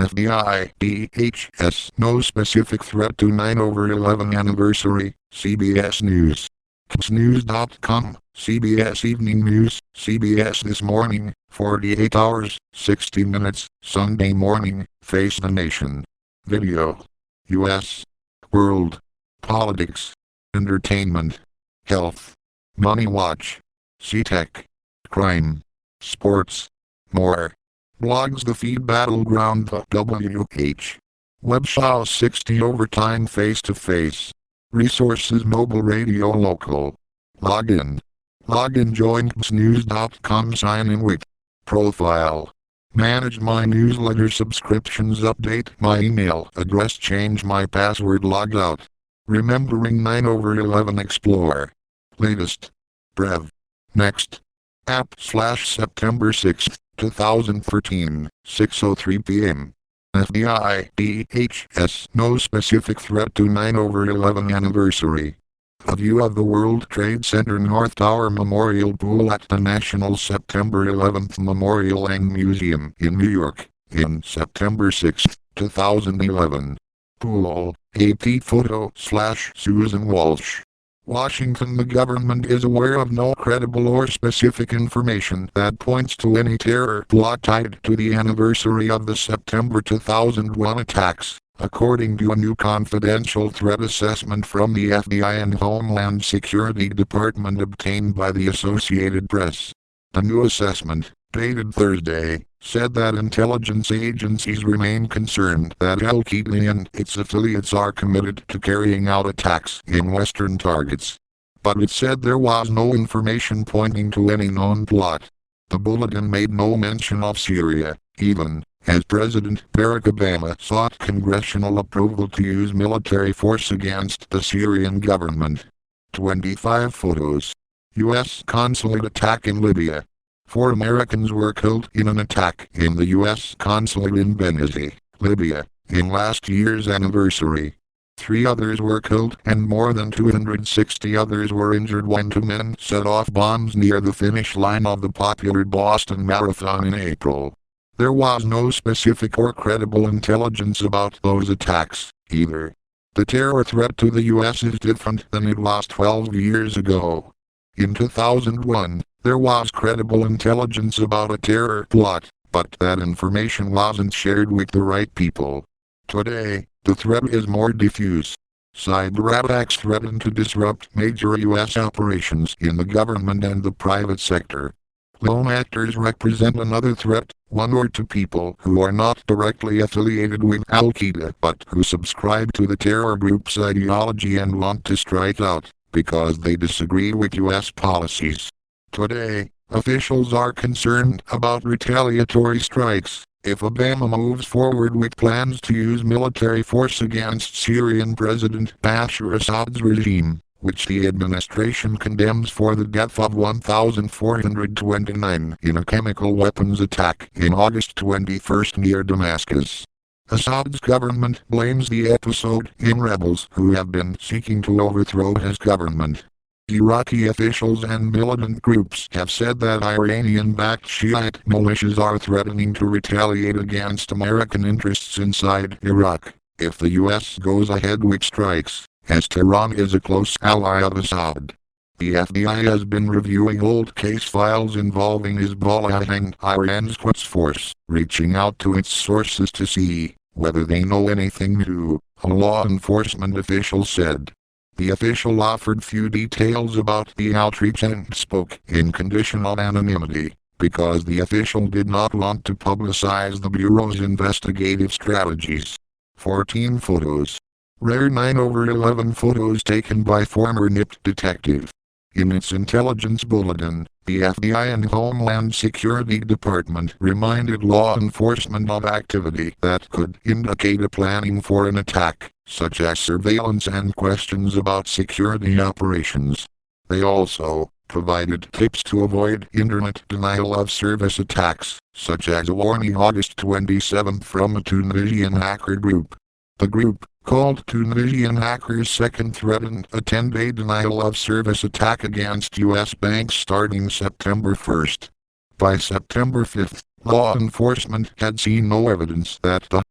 FBI, DHS, no specific threat to 9/11 anniversary, CBS News. CBSNews.com, CBS Evening News, CBS This Morning, 48 hours, 60 minutes, Sunday morning, Face the Nation. Video. U.S. World. Politics. Entertainment. Health. Money Watch. C-Tech. Crime. Sports. More. Blogs The Feed Battleground The WH. Webshow 60 Overtime Face-to-Face. Resources Mobile Radio Local. Login. Join CBSNews.com. Sign in with profile. Manage my newsletter subscriptions. Update my email address. Change my password. Log out. Remembering 9/11 Explore. Latest. Brev. Next. App/September 6, 2013, 6:03 p.m. FBI, DHS, no specific threat to 9/11 anniversary. A view of the World Trade Center North Tower Memorial Pool at the National September 11th Memorial and Museum in New York, in September 6, 2011. Pool, AP photo/Susan Walsh. Washington. The government is aware of no credible or specific information that points to any terror plot tied to the anniversary of the September 2001 attacks, according to a new confidential threat assessment from the FBI and Homeland Security Department obtained by the Associated Press. The new assessment, dated Thursday, said that intelligence agencies remain concerned that Al-Qaeda and its affiliates are committed to carrying out attacks in Western targets. But it said there was no information pointing to any known plot. The bulletin made no mention of Syria, even as President Barack Obama sought congressional approval to use military force against the Syrian government. 25 photos. U.S. consulate attack in Libya. 4 Americans were killed in an attack in the U.S. consulate in Benghazi, Libya, in last year's anniversary. 3 others were killed and more than 260 others were injured when 2 men set off bombs near the finish line of the popular Boston Marathon in April. There was no specific or credible intelligence about those attacks, either. The terror threat to the U.S. is different than it was 12 years ago. In 2001, there was credible intelligence about a terror plot, but that information wasn't shared with the right people. Today, the threat is more diffuse. Cyber attacks threaten to disrupt major U.S. operations in the government and the private sector. Lone actors represent another threat, 1 or 2 people who are not directly affiliated with Al-Qaeda but who subscribe to the terror group's ideology and want to strike out because they disagree with U.S. policies. Today, officials are concerned about retaliatory strikes if Obama moves forward with plans to use military force against Syrian President Bashar Assad's regime, which the administration condemns for the death of 1,429 in a chemical weapons attack in August 21 near Damascus. Assad's government blames the episode in rebels who have been seeking to overthrow his government. Iraqi officials and militant groups have said that Iranian-backed Shiite militias are threatening to retaliate against American interests inside Iraq if the U.S. goes ahead with strikes, as Tehran is a close ally of Assad. The FBI has been reviewing old case files involving Hezbollah and Iran's Quds Force, reaching out to its sources to see whether they know anything new, a law enforcement official said. The official offered few details about the outreach and spoke in conditional anonymity, because the official did not want to publicize the Bureau's investigative strategies. 14 photos. Rare 9/11 photos taken by former NIPT detective. In its intelligence bulletin, the FBI and Homeland Security Department reminded law enforcement of activity that could indicate a planning for an attack, such as surveillance and questions about security operations. They also provided tips to avoid internet denial of service attacks, such as a warning August 27 from a Tunisian hacker group. The group, called Tunisian Hackers Second, threatened a 10-day denial of service attack against U.S. banks starting September 1. By September 5, law enforcement had seen no evidence that the